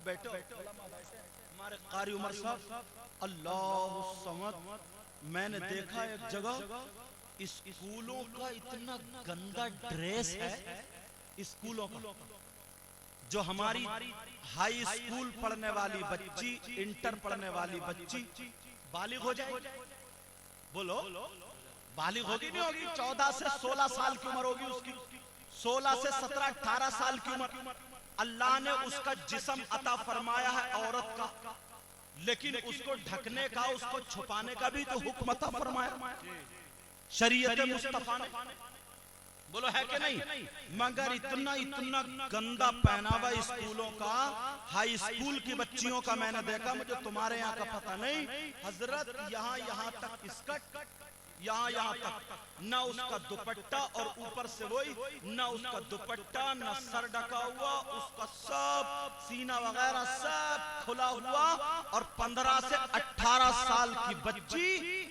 बैठो हमारे कारी उमर साहब, अल्लाह समद। मैंने देखा एक जगह स्कूलों का इतना गंदा ड्रेस है, स्कूलों का, जो हमारी हाई स्कूल पढ़ने वाली बच्ची, इंटर पढ़ने वाली बच्ची बालिग हो जाए, बोलो बालिग होगी नहीं होगी, 14 से 16 साल की उम्र होगी उसकी, 16 से 17 18 साल की उम्र। अल्लाह ने उसका जिस्म अता फरमाया है औरत का, लेकिन उसको ढकने का, उसको छुपाने का भी तो हुक्म अता फरमाया शरीयत मुस्तफा ने, बोलो है कि नहीं। मगर इतना इतना गंदा पहनावा स्कूलों का, हाई स्कूल की बच्चियों का मैंने देखा, मुझे तुम्हारे यहाँ का पता नहीं हजरत, यहाँ तक स्कर्ट, यहाँ तक, न उसका दुपट्टा, और ऊपर से वही न उसका दुपट्टा, न सर ढका हुआ, उसका सब सीना वगैरह सब खुला हुआ, और 15 से 18 साल की बच्ची।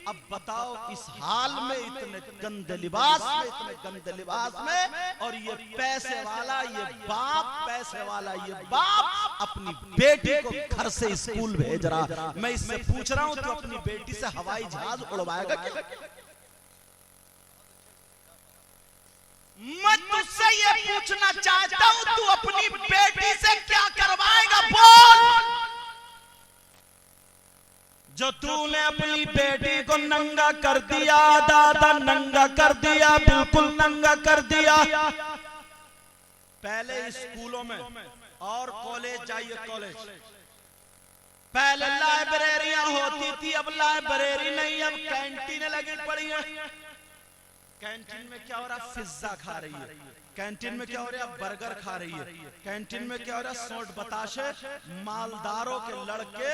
अब बताओ इस हाल में, इतने गंदे लिबास में, इतने गंदे लिबास में, और ये पैसे वाला ये बाप, पैसे वाला ये बाप अपनी बेटी को घर से स्कूल भेज रहा। मैं इससे पूछ रहा हूँ, तो अपनी बेटी से हवाई जहाज उड़वाएगा क्या? मैं तुझसे ये पूछना चाहता हूं, तू अपनी बेटी से क्या करवाएगा? बोल। जो तूने अपनी बेटी को नंगा कर दिया, दादा नंगा कर दिया, बिल्कुल नंगा कर दिया। पहले स्कूलों में और कॉलेज जाइए, कॉलेज पहले लाइब्रेरियां होती थी, अब लाइब्रेरी नहीं, अब कैंटीनें लगी पड़ी हैं। कैंटीन में क्या हो रहा है? पिज्जा खा रही है। कैंटीन में क्या हो रहा है? बर्गर खा रही है। कैंटीन में क्या हो रहा है? सोट बताशे, मालदारों के लड़के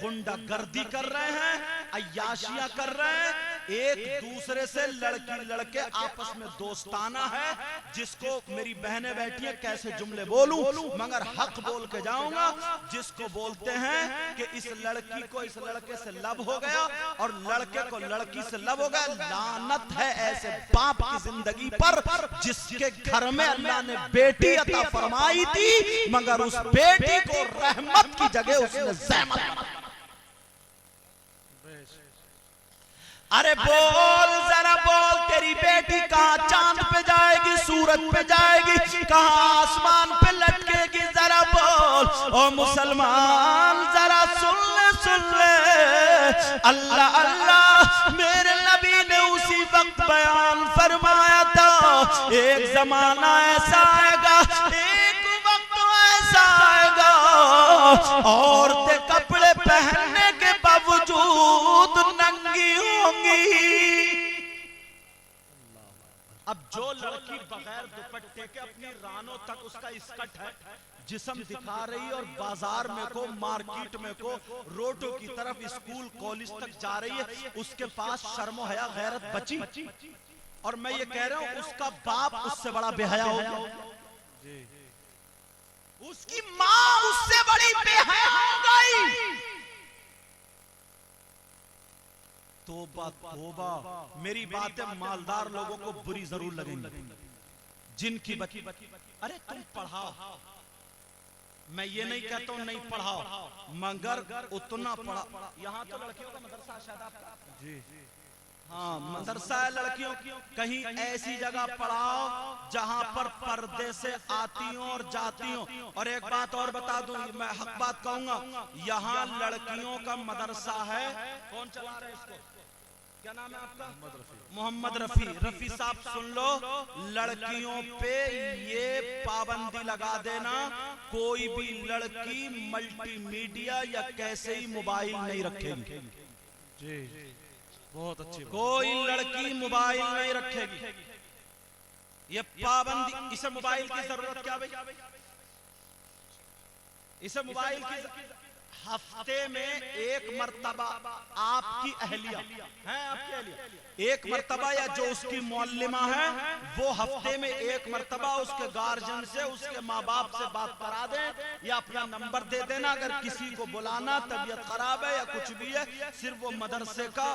गुंडागर्दी कर रहे हैं, अय्याशियां कर रहे हैं, एक दूसरे से लड़के आपस में दोस्ताना है। जिसको मेरी बहनें बैठी है, कैसे जुमले बोलूं मगर हक बोल के जाऊंगा। जिसको बोलते हैं कि इस लड़की को इस लड़के से लब हो गया और लड़के को लड़की से लब हो गया, लानत है ऐसे बाप की जिंदगी पर जिसके घर में अल्लाह ने बेटी अता फरमाई थी, मगर उस बेटी को रहमत की जगह उसने ज़हमत बना। अरे बोल जरा बोल, तेरी बेटी कहाँ चांद पे जाएगी, सूरज पे जाएगी, कहाँ आसमान पे लटकेगी? जरा बोल। ओ मुसलमान जरा सुन ले, अल्लाह अल्लाह मेरे नबी ने उसी वक्त बयान फरमाया था, एक जमाना ऐसा आएगा, एक वक्त ऐसा आएगा, औरतें कपड़े पहनने के बावजूद नंगी होंगी। अब जो लड़की बगैर दुपट्टे के अपनी रानों तक उसका स्कर्ट है, जिस्म दिखा रही और बाजार में को, मार्केट में को, रोडों की तरफ, स्कूल कॉलेज तक जा रही है, उसके पास शर्म हया गैरत बची? और मैं ये कह रहा हूं उसका बाप उससे बड़ा बेहया हो, उसकी माँ उससे बड़ी बेहया हो गई। तौबा तौबा। मेरी बातें मालदार लोगों को बुरी जरूर लगेंगी, जिनकी बच्ची, अरे तुम पढ़ाओ, मैं ये नहीं कहता हूं नहीं पढ़ाओ, मगर उतना पढ़ा। यहाँ तो लड़कियों का मदरसा शायद आपका, जी हाँ मदरसा है लड़कियों, कहीं ऐसी जगह पढ़ाओ जहां पर पर्दे से आती हो और जाती हो। और एक बात और बता दूं, मैं हक बात कहूंगा, यहाँ लड़कियों का मदरसा है, कौन चला रहा है इसको, क्या नाम है आपका? मोहम्मद रफी। रफी साहब सुन लो, लड़कियों पे ये पाबंदी लगा देना, कोई भी लड़की मल्टीमीडिया या कैसे ही मोबाइल नहीं रखेगी। जी बहुत अच्छी, कोई लड़की मोबाइल नहीं रखेगी, ये पाबंदी। इसे मोबाइल की जरूरत क्या भाई? इसे मोबाइल की हफ्ते में एक मर्तबा आपकी अहलिया है, आपकी अहलिया एक मर्तबा, या जो उसकी मौल्लिमा है वो हफ्ते में एक मर्तबा उसके गार्जियन से, उसके माँ बाप से बात करा दे, या अपना नंबर दे देना अगर किसी को बुलाना, तबीयत खराब है या कुछ भी है, सिर्फ वो मदरसे का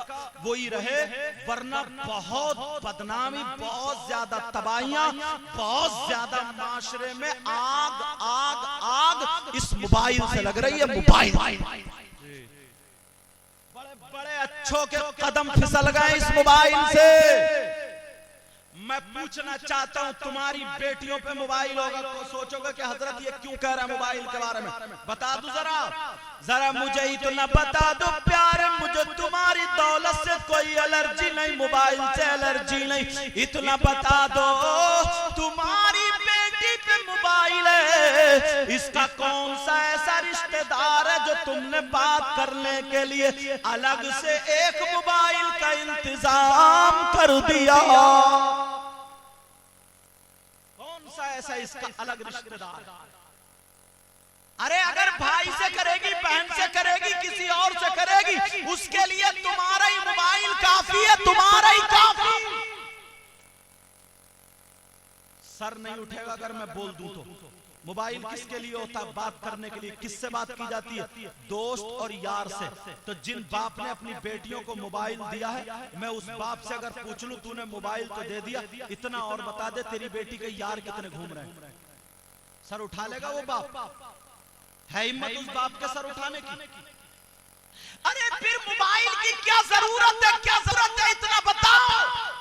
वो ही रहे, वरना बहुत बदनामी, बहुत ज्यादा तबाहियां, बहुत ज्यादा माशरे में आग आग आग इस मोबाइल से लग रही है। मोबाइल बड़े बड़े अच्छों के कदम फिसल गए इस मोबाइल से। मैं पूछना चाहता हूं, तुम्हारी बेटियों पे मोबाइल होगा तो सोचोगे कि हजरत ये क्यों कह रहा है मोबाइल के बारे में? बता दो जरा, जरा मुझे इतना बता दो प्यारे, मुझे तुम्हारी दौलत से कोई एलर्जी नहीं, मोबाइल से एलर्जी नहीं, इतना बता दो तुम्हारी बेटी पे मोबाइल है, इसका कौन सा ऐसा रिश्तेदार है जो तुमने बात करने के लिए अलग से एक मोबाइल का इंतजाम कर दिया? कौन सा ऐसा इसका अलग रिश्तेदार? अरे अगर भाई से करेगी, बहन से करेगी, किसी और से करेगी, उसके लिए तुम्हारा ही मोबाइल काफी है, तुम्हारा ही काफी। सर नहीं उठेगा अगर मैं बोल दूं तो। मोबाइल किसके लिए होता है? बात करने के लिए। किससे बात की जाती है? दोस्त और यार से। तो जिन बाप ने अपनी बेटियों को मोबाइल दिया है, मैं उस बाप से अगर पूछ लूं तूने मोबाइल तो दे दिया, इतना और बता दे तेरी बेटी के यार कितने घूम रहे हैं? सर उठा लेगा वो बाप? है हिम्मत उस बाप के सर उठाने की? अरे फिर मोबाइल की क्या जरूरत है? क्या जरूरत है इतना बताओ।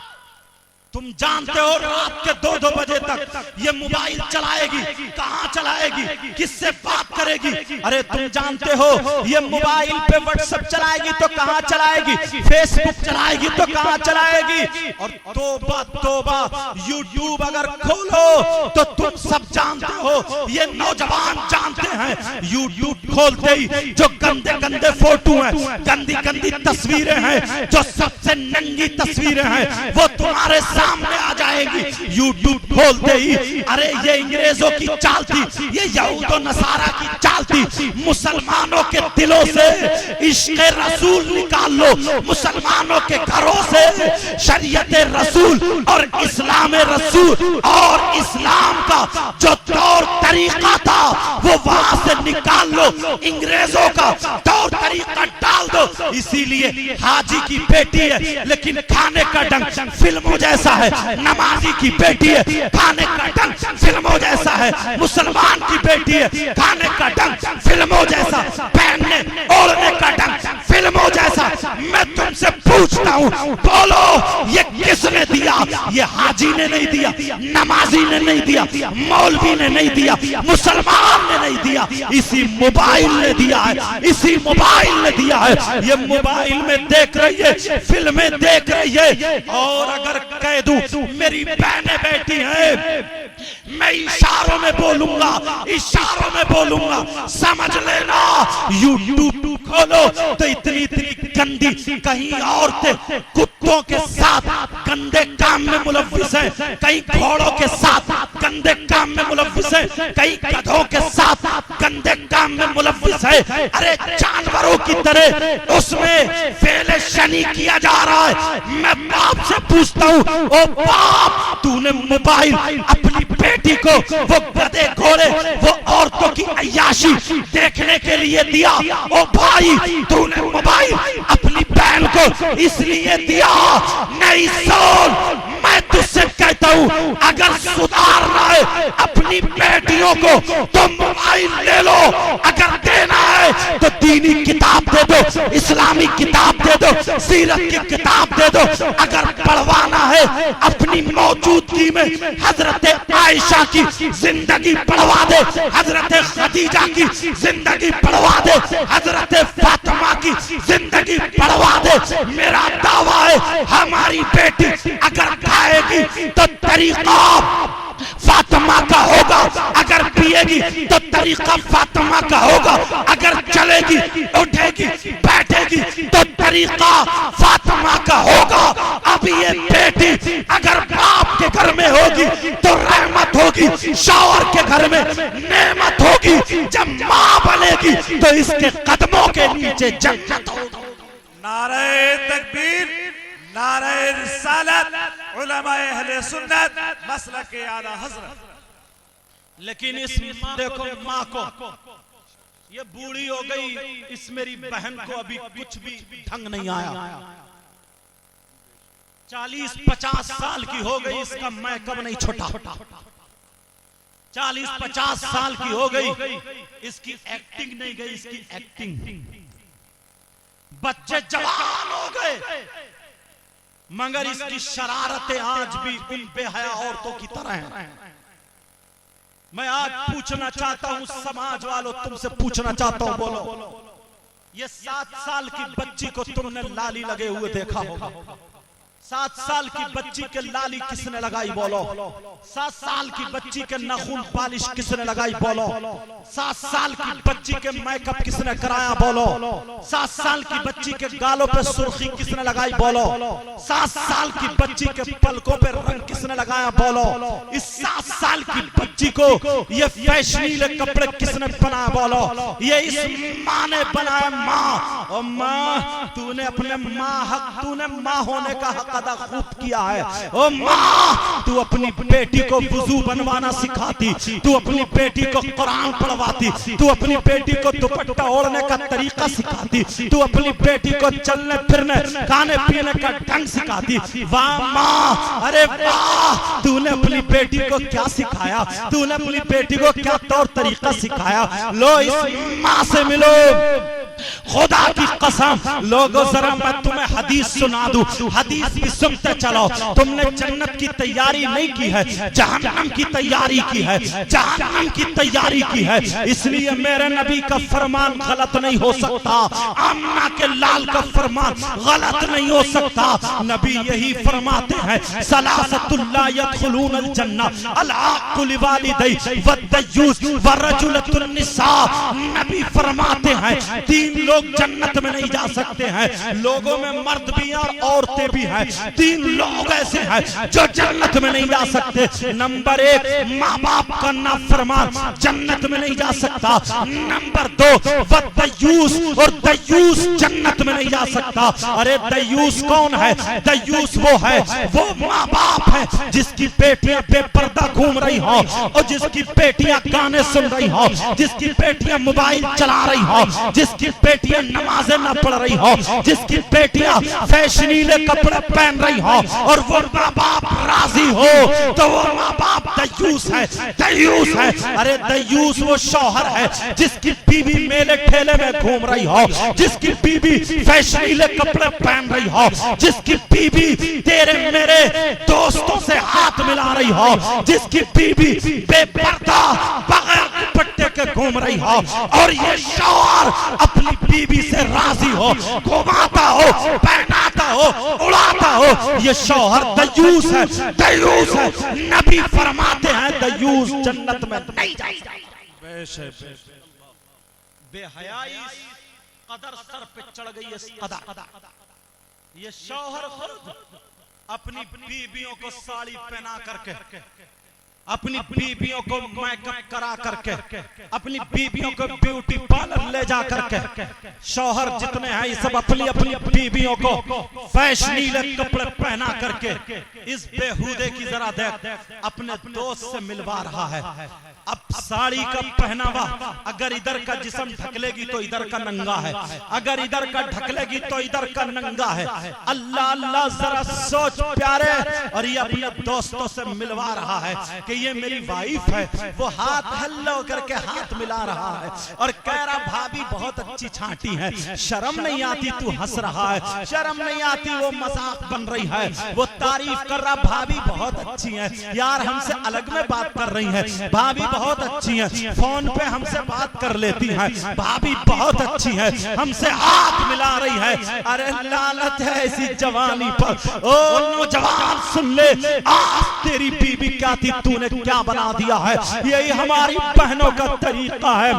तुम जानते हो रात के 2-2 बजे तक ये मोबाइल चलाएगी, कहां चलाएगी, किससे बात करेगी? अरे तुम जानते हो ये मोबाइल पे व्हाट्सएप चलाएगी तो कहां चलाएगी, फेसबुक चलाएगी तो कहां चलाएगी? और तौबा तौबा, यूट्यूब अगर खोलो तो तुम सब जानते हो, ये नौजवान जानते हैं, यूट्यूब खोलते ही जो गंदे गंदे फोटो हैं, गंदी गंदी तस्वीरें हैं, जो सबसे नंगी तस्वीरें हैं, वो तुम्हारे सामने आ जाएगी यूट्यूब खोलते ही। अरे ये अंग्रेजों की चाल थी, ये यहूद नसारा की चाल थी। मुसलमानों के दिलों से इश्क़ रसूल निकाल लो, मुसलमानों के घरों से शरीयत रसूल और इस्लाम रसूल और इस्लाम का जो तौर तरीका था वो वहां से निकाल लो, अंग्रेजों का तौर तरीका डाल दो। इसीलिए हाजी की बेटी है लेकिन खाने का ढंग फिल्मों जैसा है, नमाजी की बेटी है खाने का ढंग फिल्मों जैसा है, मुसलमान की बेटी है खाने का ढंग फिल्मों जैसा, पहनने ओढ़ने का ढंग फिल्मों जैसा। मैं तुमसे पूछता हूँ, बोलो ये किसने दिया? ये हाजी ने नहीं दिया, नमाजी ने नहीं दिया, मौलवी ने नहीं दिया, मुसलमान ने नहीं दिया, इसी मोबाइल ने दिया है, इसी मोबाइल ने दिया है। ये मोबाइल में देख रही है, फिल्में देख रही है। और अगर कह दूं मेरी बहनें बैठी हैं, मैं इशारों में बोलूंगा, इशारों में बोलूंगा, समझ लेना। यूट्यूब खोलो तो इतनी इतनी गंदी, कहीं औरतें कुत्तों के साथ गंदे काम में मुलव्विस है, कहीं घोड़ों के साथ गंदे काम में मुलव्विस है, कहीं गधों के साथ गंदे काम में मुलव्विस है। अरे जानवरों की तरह उसमें फेले शनी किया जा रहा है। मैं बाप से पूछता हूँ, ओ बाप, तूने मोबाइल अपनी बेटी को वो गधे घोड़े वो औरतों की अय्याशी देखने के लिए दिया? ओ भाई, तूने मोबाइल अपनी बहन को इसलिए दिया? नहीं सुन, मैं तुझसे कहता हूँ, अगर सुधारना है अपनी बेटियों को तो मोबाइल ले लो, अगर देना है तो दीनी किताब दे दो, इस्लामी किताब दे दो, सीरत की किताब दे दो। अगर पढ़वाना है अपनी मौजूदगी में हजरत आयशा की जिंदगी पढ़वा दे, हजरत खदीजा की जिंदगी पढ़वा दे, हजरत फातिमा की जिंदगी पढ़वा दे। मेरा दावा है हमारी बेटी अगर खाएगी तो तरीका फातिमा का होगा, अगर पिएगी तो तरीका फातिमा का होगा, अगर चलेगी उठेगी बैठेगी तो तरीका फातिमा का होगा। अब ये बेटी अगर बाप के घर में होगी तो रहमत होगी, शौहर के घर में नेमत होगी। जब माँ बनेगी तो इसके कदमों के नीचे जन्नत होगी। नारे तकबीर, नारे रिसालत, उलमाए अहले सुन्नत, मसलक आला हज़रत। लेकिन इस देखो माँ को, ये बूढ़ी हो गई, इस मेरी बहन को अभी कुछ भी ढंग नहीं आया। 40-50 साल की हो गई, इसका मेकअप नहीं छोटा। 40-50 साल की हो गई, इसकी एक्टिंग नहीं गई, इसकी एक्टिंग। बच्चे जवान हो गए, मगर इसकी शरारतें आज भी उन बेहया औरतों की तरह हैं। मैं आज पूछना चाहता हूं समाज वालों, तुमसे पूछना चाहता हूं, बोलो, ये 7 साल की बच्ची को तुमने लाली लगे हुए देखा होगा? 7 साल की बच्ची के लाली किसने लगाई, बोलो? 7 साल की बच्ची के नाखून पालिश किसने लगाई, बोलो? 7 साल की बच्ची के मेकअप किसने कराया, बोलो? 7 साल की बच्ची के गालों पे सुर्खी किसने लगाई, बोलो? 7 साल की बच्ची के पलकों पे रंग किसने लगाया, बोलो? इस 7 साल की बच्ची को ये फैशनीले कपड़े किसने बनाया, बोलो? ये इस माँ ने बनाया। माँ, और माँ तूने अपने तूने माँ होने का हक अदा खूब किया है। ओ माँ, तू अपनी बेटी को वुजू बनवाना सिखाती, तू अपनी बेटी को कुरान पढ़वाती, तू अपनी बेटी को दुपट्टा ओढ़ने का तरीका सिखाती, तू अपनी बेटी को चलने फिरने खाने पीने का ढंग सिखाती। वाह माँ, अरे वाह, तूने अपनी बेटी को क्या सिखाया, तूने अपनी बेटी को क्या तौर तरीका सिखाया। लो इस माँ से मिलो, खुदा की कसम। लोगों जरा मैं तुम्हें हदीस सुना दूं, हदीस भी सुनते चलो। तुमने जन्नत की तैयारी नहीं की है, जहन्नम की तैयारी की है, जहन्नम की तैयारी की है। इसलिए मेरे नबी का फरमान गलत नहीं हो सकता, आमना के लाल का फरमान गलत नहीं हो सकता। नबी यही फरमाते हैं, सलासतुल ला यदखुलूनल जन्नह अल आक़ु लिवालिदैहि वद्दयूस वरजुलतुन निसा। नबी फरमाते हैं 3 लोग जन्नत में नहीं जा सकते हैं। लोगों में मर्द भी हैं और औरतें भी हैं। 3 लोग ऐसे हैं जो जन्नत में नहीं जा सकते। नंबर 1, माँ बाप का नाफरमान जन्नत में नहीं जा सकता। नंबर 2, वद्दयूस, और दयूस जन्नत में नहीं जा सकता। अरे दयूस कौन है? दयूस वो है, वो माँ बाप है जिसकी बेटियां बेपर्दा घूम रही हो, और जिसकी बेटियां गाने सुन रही हो, जिसकी बेटियां मोबाइल चला रही हो, जिसकी बेटियां नमाजें न पढ़ रही हो, जिसकी बेटियां फैशनीले कपड़े पहन रही हो, और वो माँ बाप राजी हो, तो वो माँ बाप दयूस है, दयूस है। अरे दयूस वो शौहर है जिसकी बीवी मेले ठेले में घूम रही हो, जिसकी बीवी फैशनीले कपड़े पहन रही हो, जिसकी बीवी तेरे मेरे दोस्तों से हाथ मिला रही हो, जिसकी बीवी बेपर्दा बगैर दुपट्टे के घूम रही हो, और ये शौहर अपनी बीवी से राजी हो, घुमाता हो, पहनाता हो, उड़ाता हो। ये शौहर दयूस है, दयूस है। नबी फरमाते हैं दयूस जन्नत में नहीं जाएगा। बेहयाई कदर सर पे चढ़ गई है, कदर। ये शौहर खुद अपनी बीवियों को साड़ी पहना करके, अपनी बीवियों को मेकअप करा करके, अपनी बीवियों को ब्यूटी पार्लर ले जा करके, शौहर जितने हैं ये सब अपनी अपनी बीवियों को फैशनीले कपड़े पहना करके इस बेहूदे की जरा देख अपने दोस्त से मिलवा रहा है। अब साड़ी का पहनावा अगर इधर का जिस्म ढकलेगी तो इधर का नंगा है, अगर इधर का ढकलेगी तो इधर का नंगा है। अल्लाह अल्लाह जरा सोच प्यारे। और ये अपने दोस्तों से मिलवा रहा है कि ये मेरी वाइफ है। वो हाथ हल्लो करके हाथ मिला रहा है और कह रहा भाभी बहुत अच्छी छांटी है, शर्म नहीं आती तू हंस रहा है, शर्म नहीं आती वो मजाक बन रही है, वो तारीफ कर रहा भाभी बहुत अच्छी है, यार हमसे अलग में बात कर रही है, भाभी बहुत अच्छी है, फोन पे हमसे बात कर लेती है, भाभी बहुत अच्छी है, हमसे हाथ मिला रही है। अरे लानत है ऐसी जवानी पर। ओ नौजवान सुन ले, आज तेरी बीवी क्या थी तूने क्या बना दिया है। यही हमारी बहनों का तरीका है।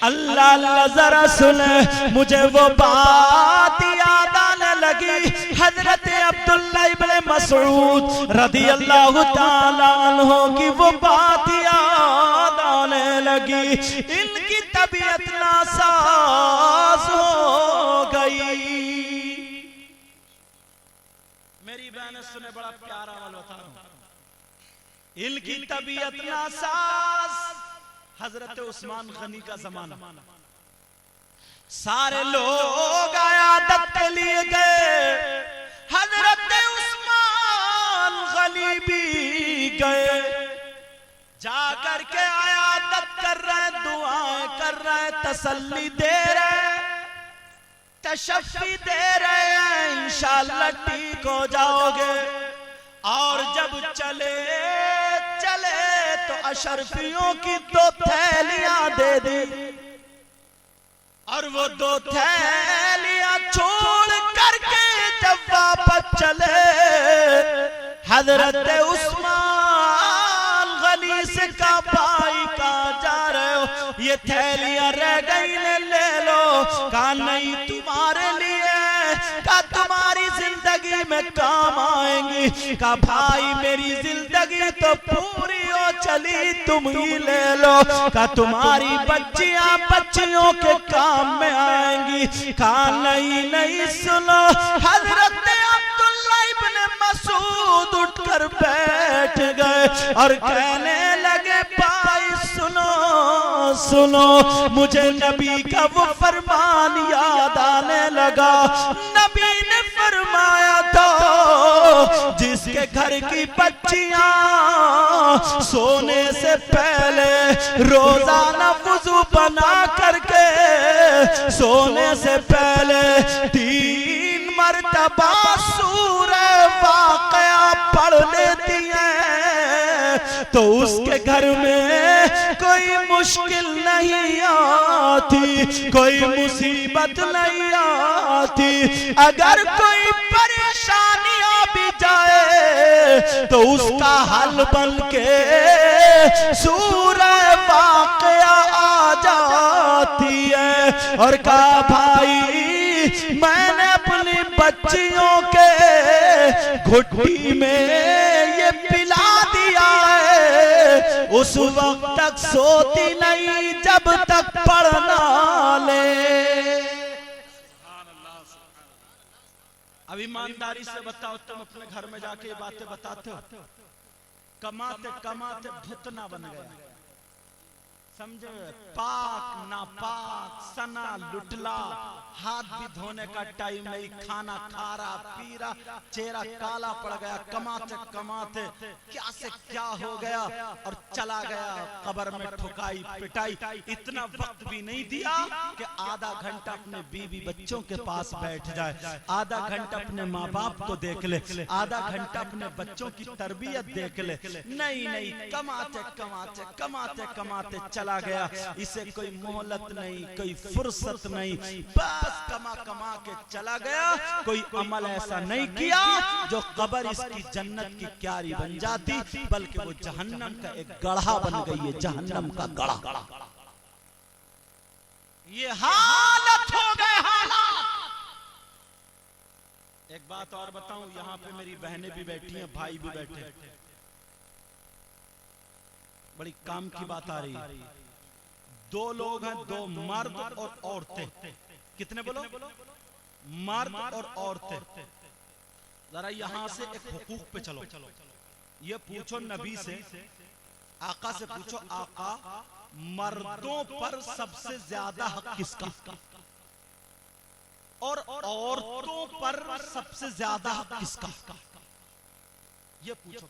अल्लाह अल्लाह जरा सुने मुझे वो बात याद आने लगी। हजरत अब्दुल्लाह इब्न मसऊद रदियल्लाहु ताला अन्हु की वो बात याद आने लगी। इनकी तबीयत नासाज हो गई। मेरी बहन सुने, बड़ा प्यारा वाला बता रहा हूं। इनकी तबीयत नासाज। हजरत उस्मान गनी का जमाना, सारे लोग आयादत के लिए गए। हजरत उस्मान गनी भी गए। जाकर के आयादत कर रहे, दुआएं कर रहे, तसल्ली दे रहे, तशफ़ी दे रहे हैं, इंशाअल्लाह ठीक हो जाओगे। और जब चले तो अशरफियों की 2 थैलियां दे दी। और वो 2 थैलियां छोड़ करके जब वापस चले, हजरत उस्मान गनी से कहा, भाई कहाँ जा रहे हो? ये थैलियां रह गई, ले लो। कहा नहीं, तुम्हारे लिए, कहा तुम्हारी जिंदगी में काम आएंगी। कहा भाई मेरी जिंदगी तो पूरी हो चली, तुम ही ले लो। कहा तुम्हारी बच्चियों के काम में आएंगी। कहा नहीं, सुनो। हजरत अब्दुल्लाह इब्न मसूद उठकर बैठ गए और कहने लगे, भाई सुनो, मुझे नबी का वो फरमान याद आने लगा। नबी ने फरमाया था, जिसके घर की बच्चियां सोने से पहले रोजाना वुजू बना करके सोने से पहले 3 मरतबा सूरह वाक़िया पढ़ लेती हैं, तो उसके घर में कोई मुश्किल नहीं आती, कोई मुसीबत नहीं आती। अगर कोई परेशानी आ भी जाए तो उसका हल बन के सूरह वाक़िया आ जाती है। और कहा भाई मैंने अपनी बच्चियों के घुट्टी में ये पिला दिया है, उस वक्त तक सोती नहीं जब तक पढ़ ना ले। अब ईमानदारी से बताओ, तुम अपने घर में जाके ये बातें बताते हो? कमाते कमाते भुतना बन गया, समझे? पाक नापाक, सना लुटला, हाथ भी धोने का टाइम नहीं, खाना खा रहा, पी रहा, चेहरा काला पड़ गया। कमाते कमाते क्या से क्या हो गया और चला गया कब्र में, ठुकाई पिटाई। इतना वक्त भी नहीं दिया कि आधा घंटा अपने बीवी बच्चों के पास बैठ जाए, आधा घंटा अपने माँ बाप को देख ले, आधा घंटा अपने बच्चों की तरबियत देख ले। नहीं, कमाते कमाते कमाते कमाते चला गया। इसे कोई मोहलत नहीं, कोई फुर्सत नहीं, बस कमा के चला गया। कोई अमल ऐसा नहीं किया जो कब्र इसकी जन्नत की क्यारी बन जाती, बल्कि वो जहन्नम का एक गढ़ा बन गई है, जहन्नम का गढ़ा। ये हालत हो गए हालात। एक बात और बताऊं, यहां पे मेरी बहनें भी बैठी हैं, भाई भी बैठे हैं। बड़ी काम की बात आ रही है। 2 लोग हैं, 2 मर्द और औरतें। कितने बोलो? मर्द और औरतें। जरा यहां से एक हुकूक पे चलो। ये पूछो नबी से, आका से पूछो, आका मर्दों पर सबसे ज्यादा हक किसका और औरतों पर सबसे ज्यादा हक किसका? ये पूछो।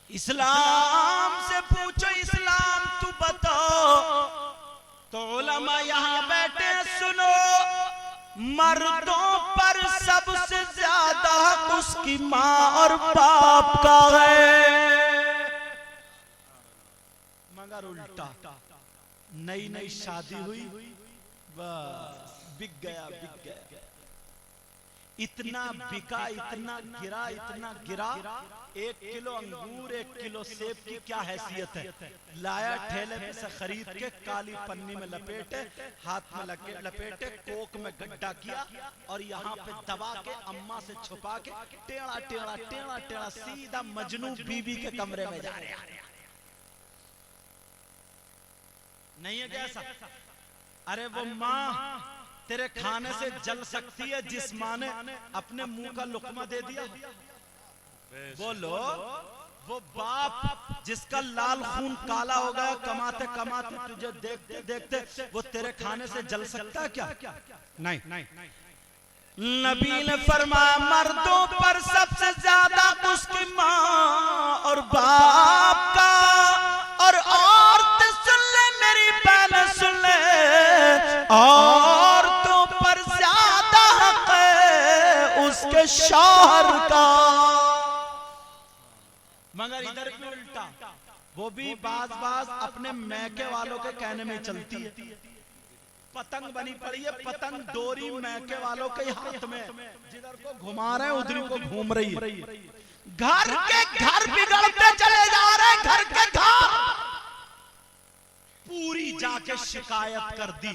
इस्लाम से पूछो, इस्लाम तू बताओ। तो उलमा यहां बैठे, सुनो। मर्दों पर सबसे ज्यादा हक उसकी माँ और बाप का है, मगर उल्टा नई शादी हुई, बस बिक गया। इतना बिका, इतना गिरा। 1 किलो अंगूर 1 किलो सेब की क्या हैसियत है। लाया ठेले पे से खरीद के काली पन्नी में लपेटे, हाथ में लपेटे, कोक में गड्ढा किया और यहाँ पे दबा के अम्मा से छुपा के टेढ़ा सीधा मजनू बीबी के कमरे में जा रहे हैं। नहीं है क्या ऐसा? अरे वो माँ तेरे खाने से जल सकती है जिस माँ ने अपने मुंह का लुकमा दे दिया। बोलो, वो बाप जिसका लाल खून काला हो गया कमाते कमाते तुझे देखते देखते वो तेरे खाने से जल सकता है क्या? नहीं। नबी ने फरमाया मर्दों पर सबसे ज्यादा उसकी माँ और बाप का, और औरतें सुन ले मेरी बहन सुन ले, औरतों पर ज्यादा हक है उसके शौहर का। मगर इधर क्यों उल्टा? वो भी बाज अपने मैके वालों के कहने में चलती है। पतंग बनी पड़ी है, पतंग डोरी मैके वालों के हाथ में, जिधर को घुमा रहे हैं उधर को घूम रही है। घर के घर बिगड़ते चले जा रहे हैं, घर के घर। पूरी जाके शिकायत कर दी,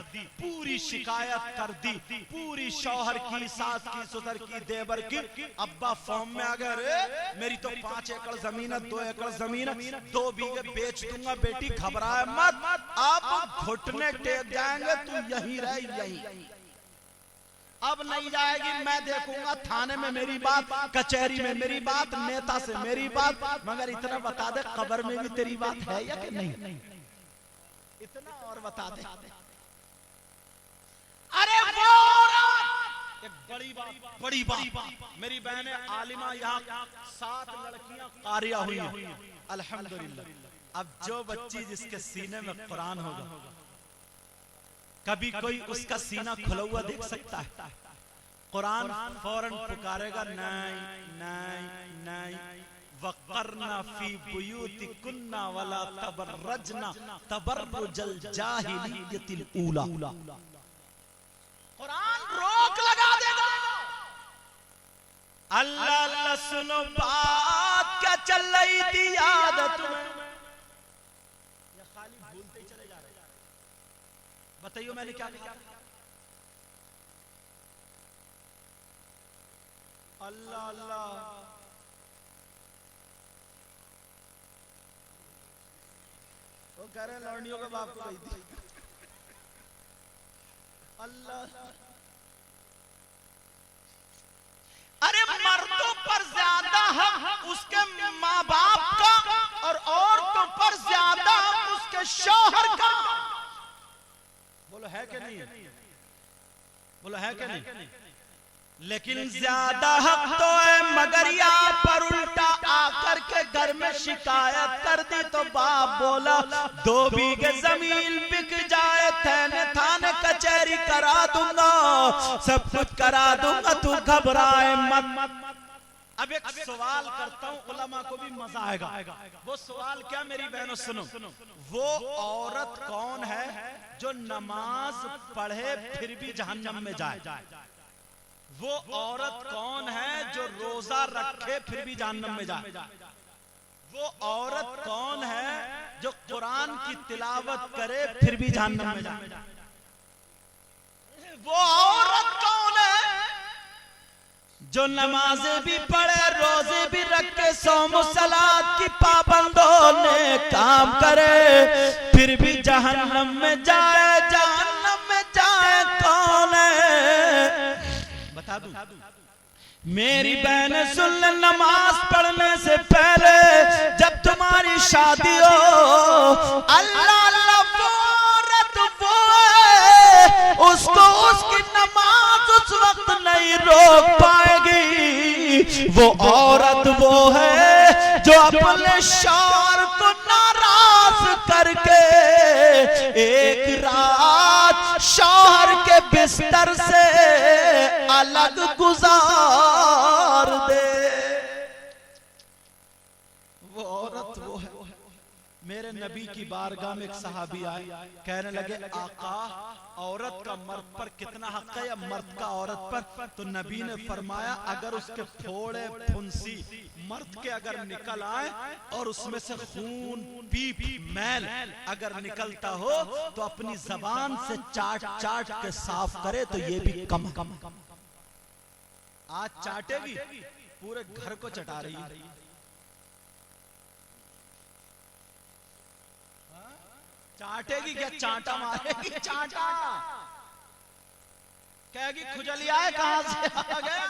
पूरी शौहर की, सास की, ससुर की, देवर की। अब्बा फॉर्म में आ गए, अरे मेरी तो 5 एकड़ जमीन है, 2 एकड़ जमीन है, 2 बीघे बेच दूंगा। बेटी घबराए मत, अब घुटने टेक जाएंगे, तू यहीं रह, यहीं। अब नहीं जाएगी, मैं देखूंगा थाने में मेरी बात, कचहरी में मेरी बात, नेता से मेरी बात। मगर इतना बता दे कब्र में भी तेरी बात है या कि नहीं? इतना और बता दे। अरे वो एक बड़ी बात मेरी बहने आलिमा, यहाँ 7 लड़कियां कारिया हुई हैं अल्हम्दुलिल्लाह। अब जो बच्ची जिसके सीने में कुरान होगा, कभी कोई उसका सीना खुला हुआ देख सकता है? कुरान फौरन पुकारेगा नहीं। वक़रना फी बुयूतिकुन्ना वला तबर्रजना तबर्रुजल जाहिलियतिल ऊला। कुरान रोक लगा देगा। अल्लाह सुनो बात क्या चल रही थी आदत में, या खाली भूलते ही चले जा रहे हैं? बताइए मैंने क्या कहा? अल्लाह वो कह रहे लौंडियों के बाप को गई थी। अल्लाह, अरे मर्दों पर ज्यादा हक उसके माँ बाप का, और औरतों पर ज्यादा हक उसके शौहर का। बोलो है कि नहीं? बोलो है कि नहीं? लेकिन ज्यादा हक तो है, मगर यहाँ पर उल्टा आकर के घर में शिकायत कर दी तो बाप बोला 2 बीघे जमीन बिक जाए, थाने कचहरी करा दूंगा, सब कुछ करा दूंगा, तू घबराए मत। अब एक सवाल करता हूँ, उलमा को भी मजा आएगा। वो सवाल क्या मेरी बहनों सुनो, वो औरत कौन है जो नमाज पढ़े फिर भी जहन्नम में जाए? वो औरत कौन है जो रोजा रखे फिर भी जहन्नम में जाए? वो औरत कौन है जो कुरान की तिलावत करे फिर भी जहन्नम में जाए? वो औरत कौन है जो नमाजें भी पढ़े, रोजे भी रखे, सौम सलात की पाबंदों ने काम करे, फिर भी जहन्नम में जाए? जहन्नम में जाए कौन है? बता दूं? मेरी बहन सुन ले, नमाज पढ़ने से पहले जब तुम्हारी शादी हो, अल्लाह उसको उसकी नमाज उस वक्त नहीं रोक पाएगी। वो औरत वो है जो अपने शौहर को नाराज करके एक रात शौहर के बिस्तर से अलग गुजार दे। वो औरत वो है। मेरे मेरे नबी की बारगाह में एक सहाबी आए, कहने लगे आका औरत का मर्द पर कितना हक है या मर्द का औरत पर? तो नबी ने फरमाया अगर उसके फोड़े फुंसी मर्द के अगर निकल आए और उसमें से खून पीप मैल अगर निकलता हो तो अपनी जबान से चाट चाट के साफ करे तो ये भी कम कम। आज चाटेगी पूरे घर को चटा रही है। चाटेगी क्या? चांटा मारेगी चांटा। कहेगी खुजलिया है कहां से आ गया?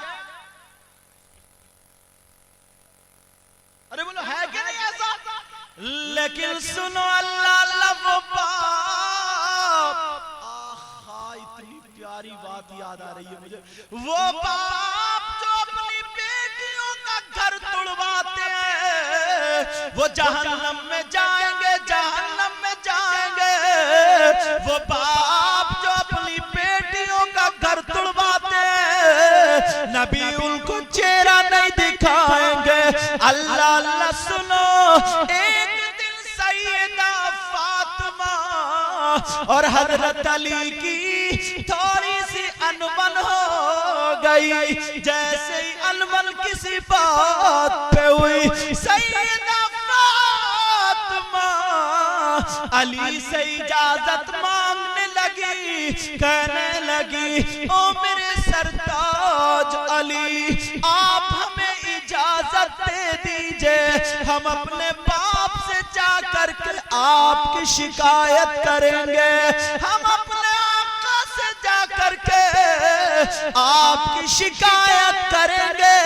अरे बोलो है क्या नहीं ऐसा? लेकिन सुनो अल्लाह अल्लाह वो बाप, आहा इतनी प्यारी बात याद आ रही है मुझे। वो बाप जो अपनी बेटियों का घर तुड़वाते हैं वो जहन्नम में जाएंगे, जहन्नम में जाएंगे। वो बाप जो अपनी बेटियों का घर तुड़वाते हैं नबी उनको चेहरा नहीं दिखाएंगे। अल्लाह अल्लाह सुनो, एक दिन सैयदा फातिमा और हजरत अली की थोड़ी सी अनबन हो गई। जैसे ही अनबन किसी बात पे हुई सैयदा फातिमा अली से इजाजत मांगने लगी, कहने लगी ओ मेरे सरताज अली आप हमें इजाजत दे दीजिए, हम अपने बाप से जाकर के आपकी शिकायत करेंगे, हम अपने आका से जाकर के आपकी शिकायत करेंगे,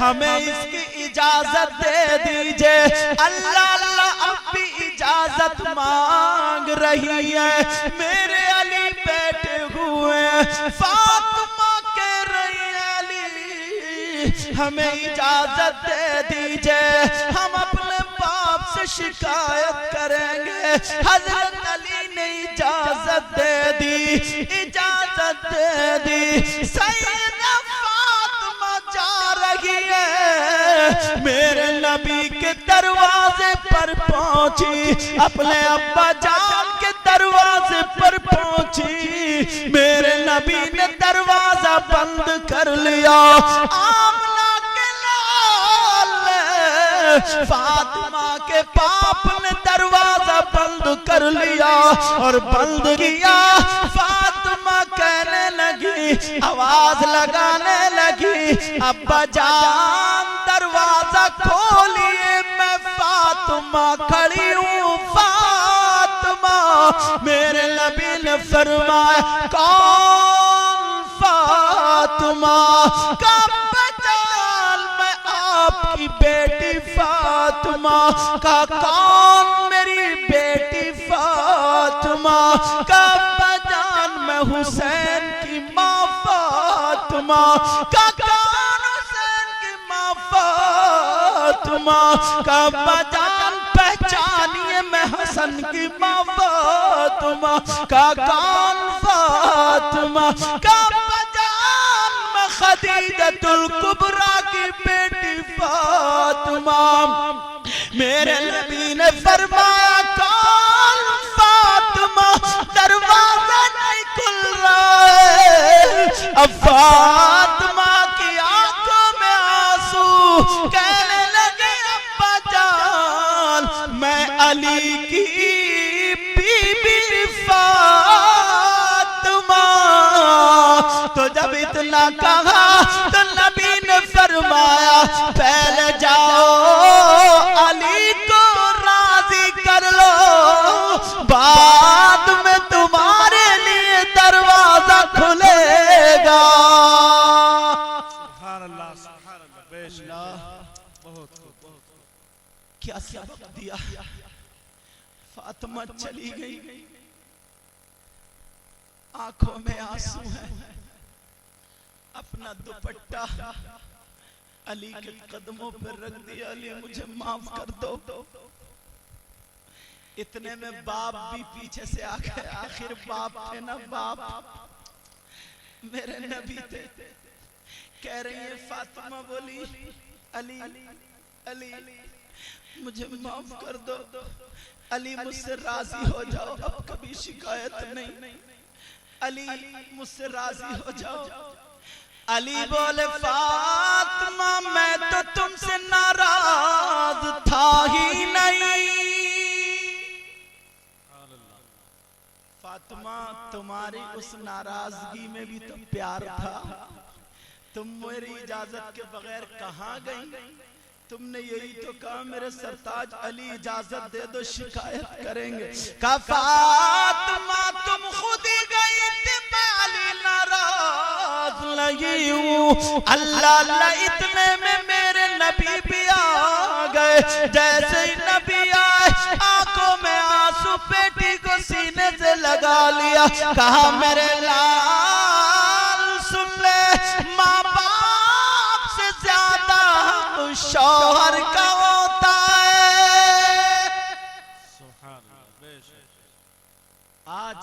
हमें इसकी इजाजत दे दीजिए। अल्लाह अल्लाह अब भी इजाजत मांग रही है। मेरे अली बैठे हुए फातिमा कह रही है अली हमें इजाजत दे दीजिए, हम अपने बाप से शिकायत करेंगे। हजरत अली ने इजाजत दे दी, इजाजत दे दी। सैयदा फातिमा जा रही है, मेरे नबी के दरवाजे पर पहुंची, अपने अब्बा जान के दरवाजे पर पहुंची। मेरे नबी ने दरवाजा बंद कर लिया। आमना के लाल ने फातिमा के बाप ने दरवाजा बंद कर लिया और बंद किया। फातिमा कहने लगी, आवाज लगाने लगी, अब्बा जान दरवाजा खोलिए, मैं फातिमा खड़ी हूँ। फातिमा मेरे नबी ने फरमाया कौन फातिमा? अब्बा जान मैं आपकी बेटी फातिमा। का कौन? मेरी बेटी फातिमा। का अब्बा जान मैं हुसैन की माँ फातिमा। का कौन? हुसैन की माँ फातिमा। का अब्बा जान पहचानिए मैं हसन की माँ फातिमा। का कौन? फातिमा। का अब्बा जान मैं खदीजतुल कुबरा की बेटी फातिमा। मेरे नबी ने फरमाया कौन? फातिमा। दरवाजा नहीं खुल रहा है। अब फातिमा की आंखों में आंसू, कहने लगे अब्बा जान मैं अली की बीबी फातिमा। तो जब इतना कहा तो नबी ने फरमाया पहले जाओ अली को राजी कर लो, बाद में तुम्हारे लिए दरवाजा खुलेगा। क्या सबक दिया। फातिमा चली गई, आंखों में आंसू है, अपना दुपट्टा अली के कदमों पर रख दिया, अली मुझे माफ कर दो। इतने में बाप भी पीछे से आ गए। आखिर बाप थे ना, बाप मेरे नबी थे। कह रही है फातिमा बोली अली अली मुझे माफ कर दो, अली मुझसे राजी हो जाओ, अब कभी शिकायत नहीं, अली मुझसे राजी हो जाओ। अली बोले फातिमा मैं तो तुमसे नाराज था ही नहीं। फातिमा तुम्हारी उस नाराजगी में भी तो प्यार था, तुम मेरी इजाजत के बगैर कहाँ गई? तुमने यही तो कहा मेरे सरताज अली इजाजत दे दो शिकायत करेंगे। का फातिमा तुम खुद ही गई थी, माली नाराज लगी हूँ। अल्लाह अल्लाह इतने में मेरे नबी भी आ गए। जैसे ही नबी आए आंखों में आंसू, बेटी को सीने से लगा लिया, कहा मेरे लाल सुन ले, माँ बाप से ज्यादा शौहर का होता है। आज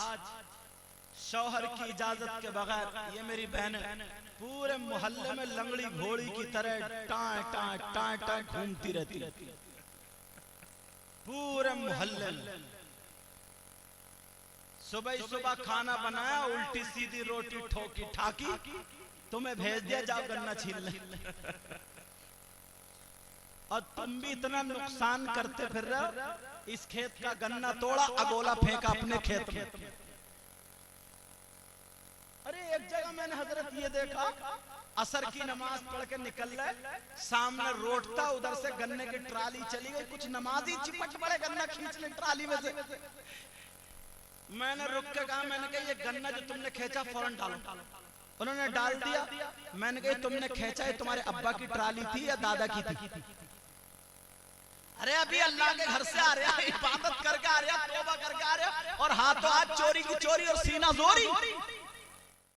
शौहर की इजाजत के बगैर ये मेरी बहन पूरे मोहल्ले में लंगड़ी घोड़ी की तरह टाँ टाँ टाँ टाँ घूमती रहती, पूरे मोहल्ले में। सुबह सुबह खाना बनाया, उल्टी सीधी रोटी ठोकी ठाकी, तुम्हें भेज दिया जाओ गन्ना छील ले। और तुम भी इतना नुकसान करते फिर रहे हो। इस खेत का गन्ना तोड़ा, अगोला फेंका अपने खेत में। अरे एक जगह मैंने हजरत ये देखा, असर की नमाज पढ़ के निकल रहे, सामने रोड था, उधर से गन्ने की ट्राली चली गई, कुछ नमाजी चिपट पड़े गन्ना खींच ले ट्राली में से। मैंने रुक के कहा, मैंने कहा ये गन्ना जो तुमने खींचा फौरन डालो। उन्होंने डाल दिया। मैंने कहा तुमने खींचा है तुम्हारे अब्बा की ट्राली थी या दादा की थी? अरे अभी अल्लाह के घर से आ रहा है, इबादत करके आ रहा, तौबा करके आ रहा, और हाथों हाथ चोरी की चोरी और सीना जोरी।